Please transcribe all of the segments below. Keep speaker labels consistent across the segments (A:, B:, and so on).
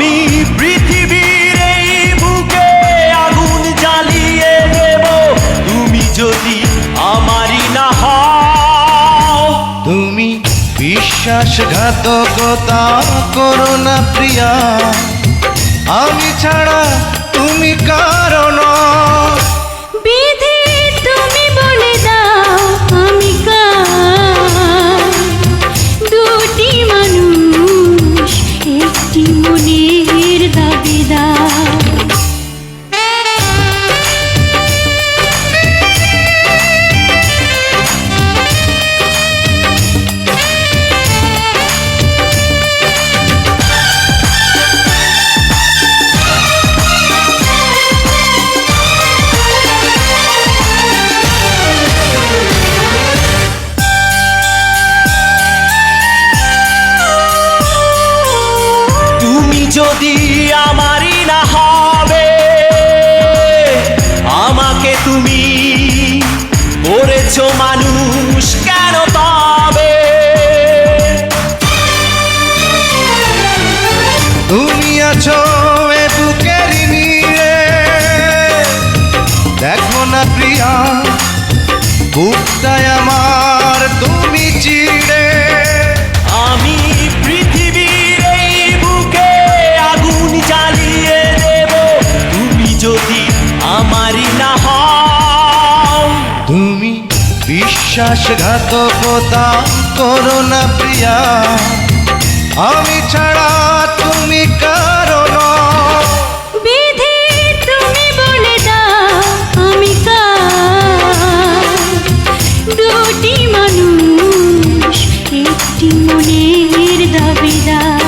A: আমি পৃথিবীর এই বুকে আগুন জ্বালিয়ে দেব তুমি যদি আমারই না হও।
B: তুমি বিশ্বাসঘাতকতা করো না প্রিয়া, আমি ছাড়া তুমি কারো নও।
C: বিধি তুমি বলে দাও আমি কার, দুটি মানুষ একটি মনের দাবিদার।
A: যদি আমারই না হবে, আমাকে তুমি করেছো মানুষ কেন তবে?
B: তুমি আছো এ বুকের নীড়ে, দেখো না প্রিয়া বুকটায় আমার তুমি চিড়ে।
A: আমি পৃথিবীর এই বুকে আগুন জ্বালিয়ে দেব তুমি যদি আমারই না হও।
B: তুমি বিশ্বাসঘাতকতা করো না প্রিয়া, আমি ছাড়া তুমি কারো নও।
C: বিধি তুমি বলে দাও আমি কার, দুটি মানুষ একটি মনের দাবিদার।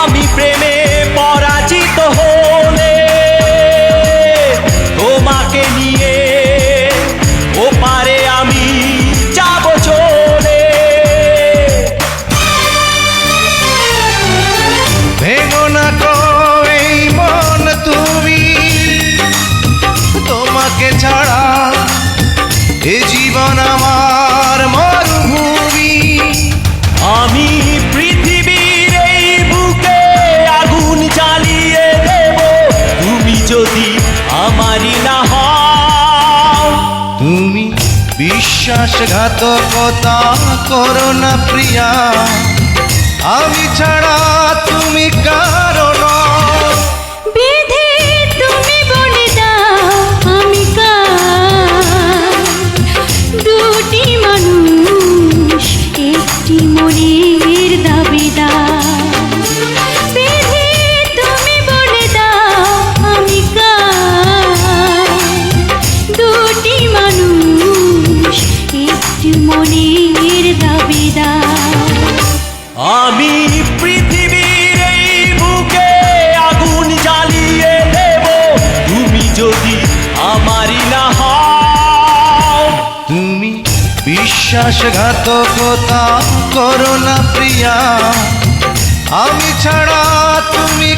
A: আমি প্রেমে পরাজিত হলে তোমাকে নিয়ে ওপারে আমি যাব চলে।
B: ভেঙো না গো এই মন তুমি, তোমাকে ছাড়া এ জীবন আমার মরুভূমি।
A: আমি পৃথিবীর এই বুকে আগুন জ্বালিয়ে দেব তুমি যদি আমারই না হও।
B: তুমি বিশ্বাসঘাতকতা করো না প্রিয়া, আমি ছাড়া তুমি কারো নও।
C: বিধি তুমি বলে দাও আমি কার, দুটি মানুষ একটি মনের দাবিদার। বিধি তুমি বলে দাও আমি কার, দুটি মানুষ একটি মনের দাবিদার।
A: আমি পৃথিবীর এই বুকে আগুন জ্বালিয়ে দেব তুমি যদি আমারই না হও।
B: তুমি বিশ্বাসঘাতকতা করো না প্রিয়া, আমি ছাড়া তুমি